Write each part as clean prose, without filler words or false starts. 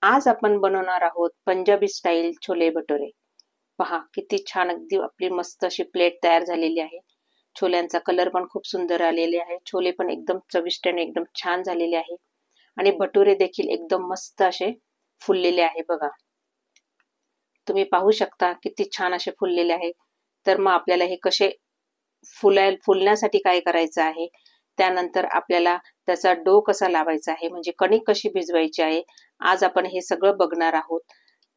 आज आपण बनवणार आहोत पंजाबी स्टाईल छोले भटुरे। पहा किती छान, अगदी आपली मस्त अशी प्लेट तयार झालेली आहे। छोल्यांचा कलर पण खूप सुंदर आलेले आहे। छोले पण एकदम चविष्ट आणि एकदम छान झालेले आहे आणि भटुरे देखील एकदम मस्त असे फुललेले आहे बघा। तुम्ही पाहू शकता किती छान असे फुललेले आहे। तर मग आपल्याला हे कसे फुलण्यासाठी काय करायचं आहे, त्यानंतर आपल्याला त्याचा डो कसा लावायचा आहे, म्हणजे कणिक कशी भिजवायची आहे, आज आपण हे सगळं बघणार आहोत।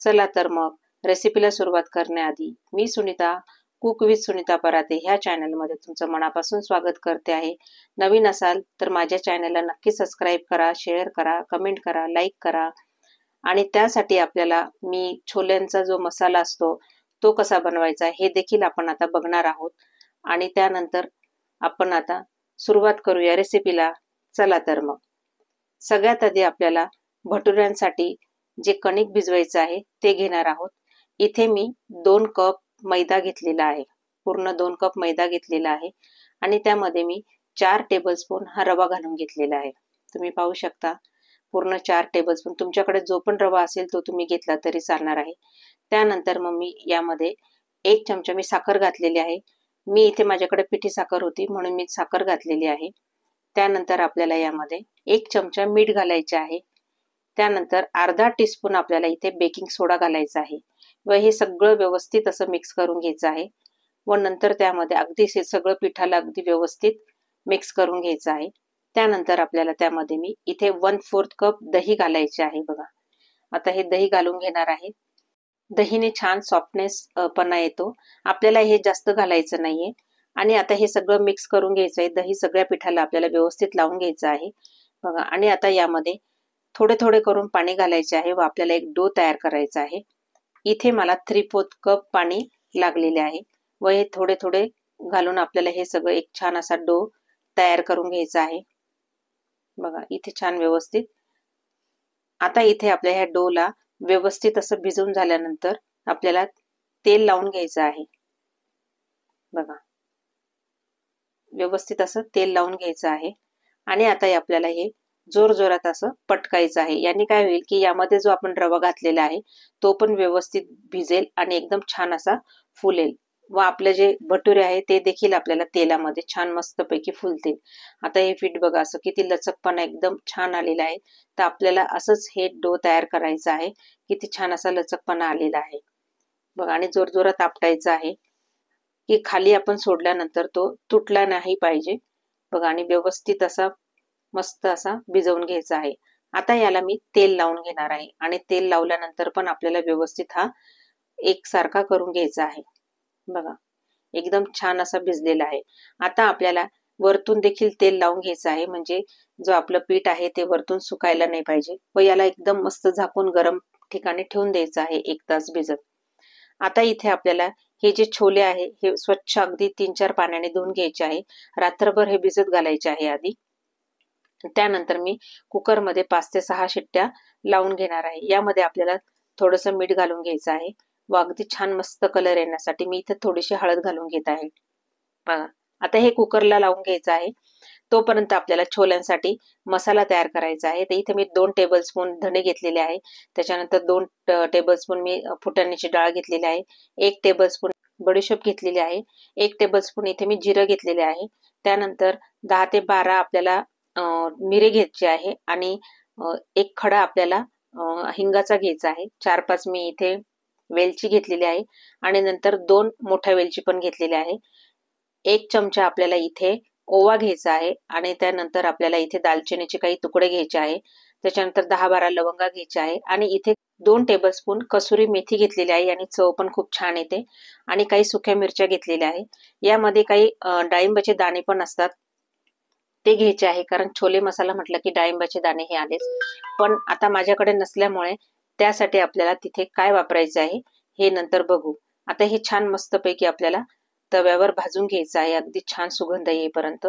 चला तर मग रेसिपीला सुरुवात करण्याआधी मी सुनीता कुक विथ सुनीता पराते ह्या चॅनलमध्ये तुमचं मनापासून स्वागत करते आहे। नवीन असाल तर माझ्या चॅनलला नक्की सबस्क्राईब करा, शेअर करा, कमेंट करा, लाईक करा आणि त्यासाठी आपल्याला मी छोल्यांचा जो मसाला असतो तो कसा बनवायचा हे देखील आपण आता बघणार आहोत आणि त्यानंतर आपण आता सुरुवात करूया रेसिपीला। चला तर मग सगळ्यात आधी आपल्याला भटुऱ्यांसाठी जे कणिक भिजवायचं आहे ते घेणार आहोत। इथे मी 2 कप मैदा घेतलेला आहे, पूर्ण 2 कप मैदा घेतलेला आहे आणि त्यामध्ये मी 4 टेबलस्पून हा रवा घालून घेतलेला आहे। तुम्ही पाहू शकता पूर्ण 4 टेबलस्पून, तुमच्याकडे जो पण रवा असेल तो तुम्ही घेतला तरी चालणार आहे। त्यानंतर मग मी यामध्ये 1 चमचा मी साखर घातलेली आहे। मी इथे माझ्याकडे पिठी साखर होती म्हणून मी साखर घातलेली आहे। त्यानंतर आपल्याला यामध्ये 1 चमचा मीठ घालायचे आहे। त्यानंतर अर्धा टीस्पून आपल्याला इथे बेकिंग सोडा घालायचा आहे व हे सगळं व्यवस्थित असं मिक्स करून घ्यायचं आहे व नंतर त्यामध्ये अगदी हे सगळं पिठाला अगदी व्यवस्थित मिक्स करून घ्यायचं आहे। त्यानंतर आपल्याला त्यामध्ये मी इथे 1/4 कप दही घालायचे आहे बघा। आता हे दही घालून घेणार आहे। दहीने छान सॉफ्टनेस पणा येतो, आपल्याला हे जास्त घालायचं नाहीये आणि आता हे सगळं मिक्स करून घ्यायचं आहे। दही सगळ्या पिठाला आपल्याला व्यवस्थित लावून घ्यायचं आहे बघा आणि आता यामध्ये थोडे थोडे करून पाणी घालायचे आहे व आपल्याला एक डो तयार करायचा आहे। इथे मला 3/4 कप पाणी लागलेले आहे व हे थोडे थोडे घालून आपल्याला हे सगळं एक छान असा डो तयार करून घ्यायचा आहे बघा इथे छान व्यवस्थित। आता इथे आपल्या ह्या डोला व्यवस्थित असं भिजून झाल्यानंतर आपल्याला तेल लावून घ्यायचं आहे बघा, व्यवस्थित असं तेल लावून घ्यायचं आहे आणि आता आपल्याला हे जोरजोरात असं पटकायचं आहे। याने काय होईल की यामध्ये जो आपण रवा घातलेला आहे तो पण व्यवस्थित भिजेल आणि एकदम छान असा फुलेल व आपले जे भटुरे आहे ते देखील आपल्याला तेलामध्ये छान मस्तपैकी फुलतील। आता हे पीठ बघा असं किती लचकपणा एकदम छान आलेला आहे। तर आपल्याला असंच हे डो तयार करायचं आहे, किती छान असा लचकपणा आलेला आहे बघा आणि जोरजोरात आपटायचं आहे की खाली आपण सोडल्यानंतर तो तुटला नाही पाहिजे बघा आणि व्यवस्थित असा मस्त असा भिजवून घ्यायचा आहे। आता याला मी तेल लावून घेणार आहे आणि तेल लावल्यानंतर पण आपल्याला व्यवस्थित हा एकसारखा करून घ्यायचा आहे बघा, एकदम छान असा भिजलेला आहे। आता आपल्याला वरतून देखील तेल लावून घ्यायचं आहे, म्हणजे जो आपलं पीठ आहे ते वरतून सुकायला नाही पाहिजे व याला एकदम मस्त झाकून गरम ठिकाणी ठेवून द्यायचं आहे 1 तास भिजत। आता इथे आपल्याला हे जे छोले आहे हे स्वच्छ अगदी 3-4 पाण्याने धुवून घ्यायचे आहे। रात्रभर हे भिजत घालायचे आहे आधी। त्यानंतर मी कुकरमध्ये 5 ते 6 शिट्ट्या लावून घेणार आहे। यामध्ये आपल्याला थोडंसं मीठ घालून घ्यायचं आहे व अगदी छान मस्त कलर येण्यासाठी मी इथे थोडीशी हळद घालून घेत आहे बघा। आता हे कुकरला लावून घ्यायचं आहे, तोपर्यंत आपल्याला छोल्यांसाठी मसाला तयार करायचा आहे। तर इथे मी 2 टेबलस्पून धणे घेतलेले आहे, त्याच्यानंतर 2 टेबलस्पून मी फुटाण्याची डाळ घेतलेली आहे, 1 टेबलस्पून बडीशोप घेतलेली आहे, 1 टेबलस्पून इथे मी जिरं घेतलेले आहे। त्यानंतर 10 ते 12 आपल्याला मिरे घ्यायचे आहे आणि 1 खडा आपल्याला हिंगाचा घ्यायचा आहे। 4-5 मी इथे वेलची घेतलेली आहे आणि नंतर 2 मोठ्या वेलची पण घेतलेल्या आहे। 1 चमचा आपल्याला इथे ओवा घ्यायचा आहे आणि त्यानंतर आपल्याला इथे दालचिनीचे काही तुकडे घ्यायचे आहे। त्याच्यानंतर 10-12 लवंगा घ्यायच्या आहे आणि इथे 2 टेबलस्पून कसुरी मेथी घेतलेली आहे आणि चव पण खूप छान येते आणि काही सुक्या मिरच्या घेतलेल्या आहे। यामध्ये काही डाळिंबाचे दाणे पण असतात ते घ्यायचे आहे, कारण छोले मसाला म्हटलं की डाळिंबाचे दाणे हे आलेच, पण आता माझ्याकडे नसल्यामुळे त्यासाठी आपल्याला तिथे काय वापरायचं आहे हे नंतर बघू। आता हे छान मस्तपैकी आपल्याला तव्यावर भाजून घ्यायचं आहे अगदी छान सुगंध येईपर्यंत।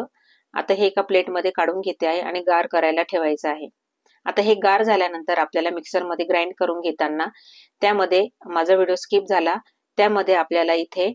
आता हे एका प्लेटमध्ये काढून घेते आहे आणि गार करायला ठेवायचं आहे। आता हे गार झाल्यानंतर आपल्याला मिक्सरमध्ये ग्राइंड करून घेताना त्यामध्ये माझा व्हिडिओ स्किप झाला, त्यामध्ये आपल्याला इथे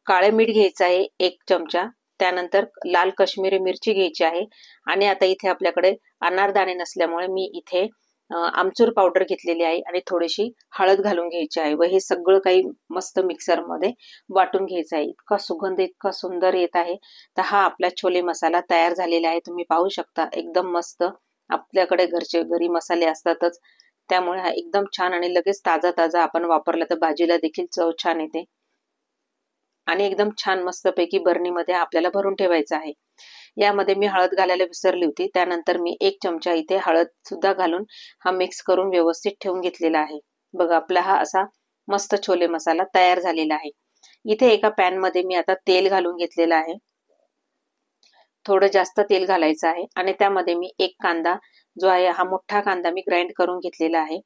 काळे मीठ घ्यायचं आहे 1 चमचा, त्यानंतर लाल काश्मीरी मिरची घ्यायची आहे आणि आता इथे आपल्याकडे अनारदाणे नसल्यामुळे मी इथे आमचूर पावडर घेतलेली आहे आणि थोडीशी हळद घालून घ्यायची आहे व हे सगळं काही मस्त मिक्सरमध्ये वाटून घ्यायचं आहे. इतका सुगंध इतका सुंदर येत आहे. तर हा आपला छोले मसाला तयार झालेला आहे. तुम्ही पाहू शकता एकदम मस्त. आपल्याकडे घरी मसाले असतातच, त्यामुळे हा एकदम छान आणि लगेच ताजा ताजा आपण वापरला तर भाजीला देखील चव छान येते. आणि एकदम छान मस्तपैकी बरणीमध्ये आपल्याला भरून ठेवायचं आहे. यामध्ये मी हळद घालायला विसरली होती. त्यानंतर मी 1 चमचा इथे हळद सुद्धा घालून हा मिक्स करून व्यवस्थित ठेवून घेतलेला आहे. बघा आपला हा असा मस्त छोले मसाला तयार झालेला आहे. इथे एका पॅन मध्ये मी आता तेल घालून घेतलेलं आहे. थोडं जास्त तेल घालायचं आहे आणि त्यामध्ये मी 1 कांदा जो आहे हा मोठा कांदा मी ग्राइंड करून घेतलेला आहे.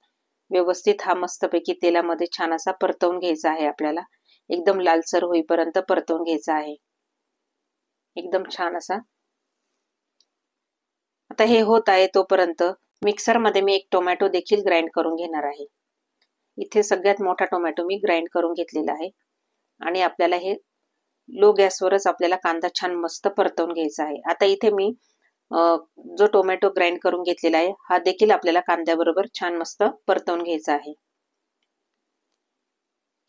व्यवस्थित हा मस्तपैकी तेलामध्ये छान असा परतवून घ्यायचा आहे आपल्याला. एकदम लालसर होईपर्यंत परतवून घ्यायचा आहे. एकदम छान असा. आता हे होत आहे तोपर्यंत मिक्सरमध्ये मी 1 टोमॅटो देखील ग्राइंड करून घेणार आहे. इथे सगळ्यात मोठा टोमॅटो मी ग्राइंड करून घेतलेला आहे आणि आपल्याला हे लो गॅसवरच आपल्याला कांदा छान मस्त परतवून घ्यायचा आहे. आता इथे मी जो टोमॅटो ग्राइंड करून घेतलेला आहे हा देखील आपल्याला कांद्याबरोबर छान मस्त परतवून घ्यायचा आहे.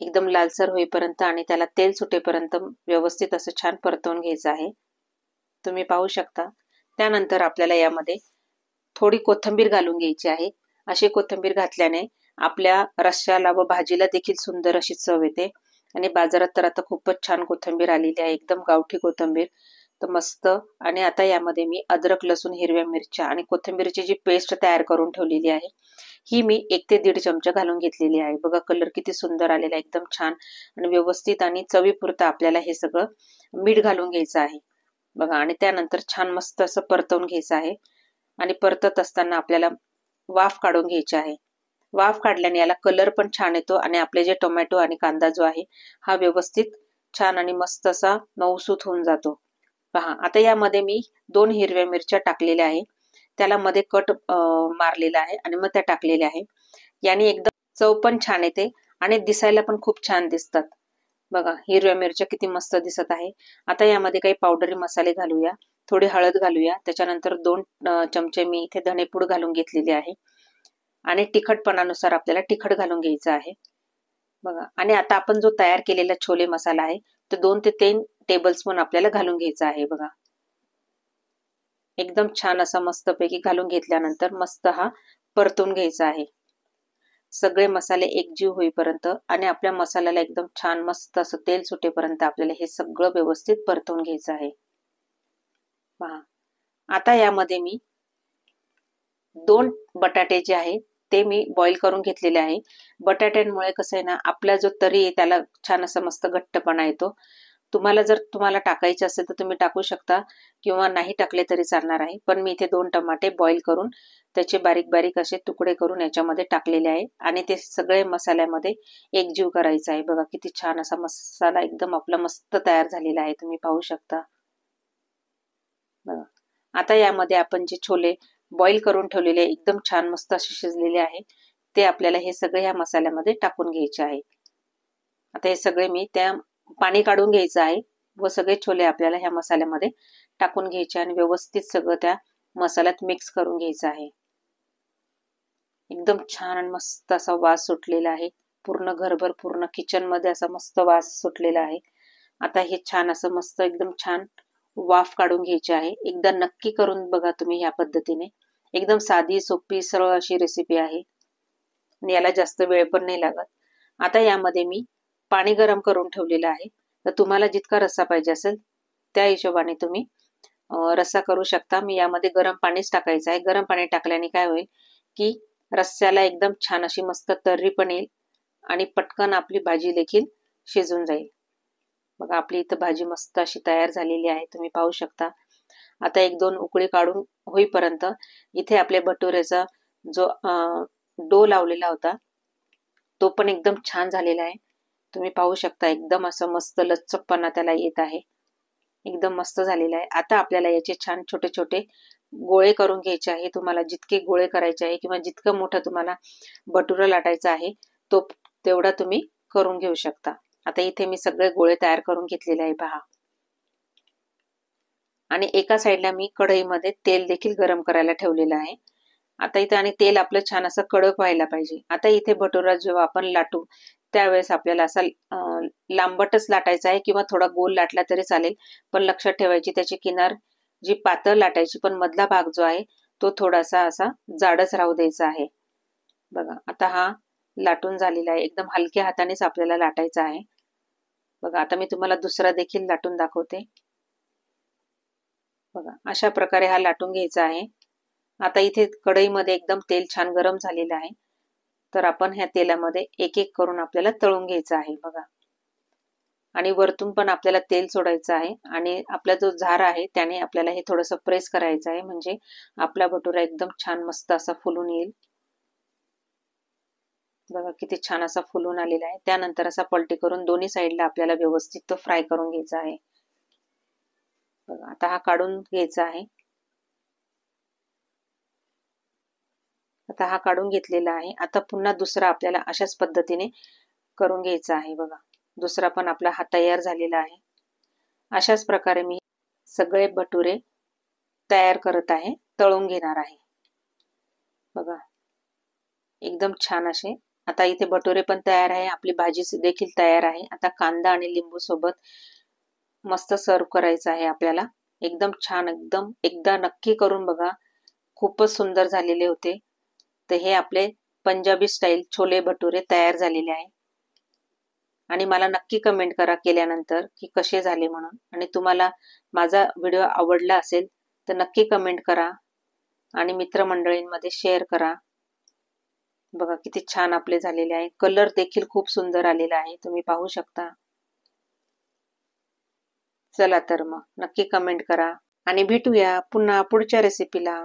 एकदम लालसर होईपर्यंत आणि त्याला तेल सुटेपर्यंत व्यवस्थित असं छान परतवून घ्यायचं आहे. तुम्ही पाहू शकता. त्यानंतर आपल्याला यामध्ये थोडी कोथिंबीर घालून घ्यायची आहे. अशी कोथिंबीर घातल्याने आपल्या रश्श्याला व भाजीला देखील सुंदर अशी चव येते. आणि बाजारात तर आता खूपच छान कोथिंबीर आलेली आहे, एकदम गावठी कोथिंबीर. तर मस्त. आणि आता यामध्ये मी अद्रक, लसूण, हिरव्या मिरच्या आणि कोथिंबीरची जी पेस्ट तयार करून ठेवलेली आहे ही मी 1 ते 1.5 चमचा घालून घेतलेली आहे. बघा कलर किती सुंदर आलेला आहे, एकदम छान आणि व्यवस्थित. आणि चवीपुरतं आपल्याला हे सगळं मीठ घालून घ्यायचं आहे. बघा आणि त्यानंतर छान मस्त असं परतवून घ्यायचं आहे. आणि परतत असताना आपल्याला वाफ काढून घ्यायची आहे. वाफ काढल्याने याला कलर पण छान येतो आणि आपले जे टोमॅटो आणि कांदा जो आहे हा व्यवस्थित छान आणि मस्त असा मऊसूत होऊन जातो. पहा आता यामध्ये मी 2 हिरव्या मिरच्या टाकलेल्या आहे. त्याला मध्ये कट मारलेला आहे आणि मग त्या टाकलेल्या आहे. याने एकदम चव पण छान येते आणि दिसायला पण खूप छान दिसतात. बघा हिरव्या मिरच्या किती मस्त दिसत आहे. आता यामध्ये काही पावडरी मसाले घालूया. थोडी हळद घालूया. त्याच्यानंतर 2 चमचे मी इथे धनेपूड घालून घेतलेली आहे आणि तिखटपणानुसार आपल्याला तिखट घालून घ्यायचं आहे. बघा आणि आता आपण जो तयार केलेला छोले मसाला आहे तो 2 ते 3 टेबलस्पून आपल्याला घालून घ्यायचा आहे. बघा एकदम छान असा मस्तपैकी घालून घेतल्यानंतर मस्त हा परतून घ्यायचा आहे. सगळे मसाले एकजीव होईपर्यंत आणि आपल्या मसाल्याला एकदम छान मस्त असं तेल सुटेपर्यंत आपल्याला हे सगळं व्यवस्थित परतवून घ्यायचं आहे. पहा आता यामध्ये मी 2 बटाटे जे आहे ते मी बॉईल करून घेतलेले आहे. बटाट्यांमुळे कसं आहे ना आपला जो तरी आहे त्याला छान असा मस्त घट्टपणा येतो. तुम्हाला टाकायचे असेल तर तुम्ही टाकू शकता किंवा नाही टाकले तरी चालणार आहे. पण मी इथे 2 टमाटे बॉईल करून त्याचे बारीक बारीक असे तुकडे करून याच्यामध्ये टाकलेले आहे आणि ते सगळे मसाल्यामध्ये एकजीव करायचं आहे. बघा किती छान असा मसाला एकदम आपला मस्त तयार झालेला आहे. तुम्ही पाहू शकता. बघा आता यामध्ये आपण जे छोले बॉईल करून ठेवलेले एकदम छान मस्त असे शिजलेले आहे ते आपल्याला हे सगळे ह्या मसाल्यामध्ये टाकून घ्यायचे आहे. आता हे सगळे मी त्या पाणी काढून घ्यायचं आहे व सगळे छोले आपल्याला ह्या मसाल्यामध्ये टाकून घ्यायचे आणि व्यवस्थित सगळं त्या मसाल्यात मिक्स करून घ्यायचं आहे. एकदम छान आणि मस्त असा वास सुटलेला आहे. पूर्ण घरभर पूर्ण किचन मध्ये असा मस्त वास सुटलेला आहे. आता हे छान असं मस्त एकदम छान वाफ काढून घ्यायची आहे. एकदा नक्की करून बघा तुम्ही ह्या पद्धतीने. एकदम साधी सोपी सरळ अशी रेसिपी आहे आणि याला जास्त वेळ पण नाही लागत. आता यामध्ये मी पाणी गरम करून ठेवलेलं आहे. तर तुम्हाला जितका रस्सा पाहिजे असेल त्या हिशोबाने तुम्ही रस्सा करू शकता. मी यामध्ये गरम पाणीच टाकायचं आहे. गरम पाणी टाकल्याने काय होईल की रस्स्याला एकदम छान अशी मस्त तर्री पण येईल आणि पटकन आपली भाजी देखील शिजून जाईल. बघा आपली इथं भाजी मस्त अशी तयार झालेली आहे. तुम्ही पाहू शकता. आता 1-2 उकळी काढून होईपर्यंत इथे आपल्या भटुरेचा जो डो लावलेला होता तो पण एकदम छान झालेला आहे. तुम्ही पाहू शकता एकदम असं मस्त लचकपणा त्याला येत आहे. एकदम मस्त झालेला आहे. आता आपल्याला याचे छान छोटे छोटे गोळे करून घ्यायचे आहे. तुम्हाला जितके गोळे करायचे आहे किंवा जितकं मोठं तुम्हाला भटुरं लाटायचं आहे तो तेवढा तुम्ही करून घेऊ शकता. आता इथे मी सगळे गोळे तयार करून घेतलेले आहे पहा. आणि एका साईडला मी कढईमध्ये तेल देखील गरम करायला ठेवलेलं आहे आता इथे आणि तेल आपलं छान असं कडक व्हायला पाहिजे. आता इथे भटुरा जेव्हा आपण लाटू त्यावेळेस आपल्याला असा लांबटच लाटायचा आहे किंवा थोडा गोल लाटला तरी चालेल. पण लक्षात ठेवायची त्याची किनार जी पातळ लाटायची, पण मधला भाग जो आहे तो थोडासा असा जाडच राहू द्यायचा आहे. बघा आता हा लाटून झालेला आहे. एकदम हलक्या हातानेच आपल्याला लाटायचा आहे. बघा आता मी तुम्हाला दुसरा देखील लाटून दाखवते. बघा अशा प्रकारे हा लाटून घ्यायचा आहे. आता इथे कढईमध्ये एकदम तेल छान गरम झालेलं आहे. तर आपण ह्या तेलामध्ये एक एक करून आपल्याला तळून घ्यायचं आहे. बघा आणि वरतून पण आपल्याला तेल सोडायचं आहे आणि आपला जो झार आहे त्याने आपल्याला हे थोडंसं प्रेस करायचं आहे, म्हणजे आपला भटुरा एकदम छान मस्त असा फुलून येईल. बघा किती छान असा फुलून आलेला आहे. त्यानंतर असा पलटी करून दोन्ही साईडला आपल्याला व्यवस्थित तो फ्राय करून घ्यायचा आहे. बघा आता हा काढून घ्यायचा आहे. आता हा काढून घेतलेला आहे. आता पुन्हा दुसरा आपल्याला अशाच पद्धतीने करून घ्यायचा आहे. बघा दुसरा पण आपला हा तयार झालेला आहे. अशाच प्रकारे मी सगळे भटुरे तयार करत आहे, तळून घेणार आहे. बघा एकदम छान असे. आता इथे भटुरे पण तयार आहे, आपली भाजी देखील तयार आहे. आता कांदा आणि लिंबू सोबत मस्त सर्व करायचं आहे आपल्याला. एकदम छान, एकदम एकदा नक्की करून बघा, खूपच सुंदर झालेले होते. तर हे आपले पंजाबी स्टाईल छोले भटुरे तयार झालेले आहे. आणि मला नक्की कमेंट करा केल्यानंतर की कसे झाले म्हणून. आणि तुम्हाला माझा व्हिडिओ आवडला असेल तर नक्की कमेंट करा आणि मित्रमंडळींमध्ये शेअर करा. बघा किती छान आपले झालेले आहे. कलर देखील खूप सुंदर आलेला आहे, तुम्ही पाहू शकता. चला तर मग नक्की कमेंट करा आणि भेटूया पुन्हा पुढच्या रेसिपीला.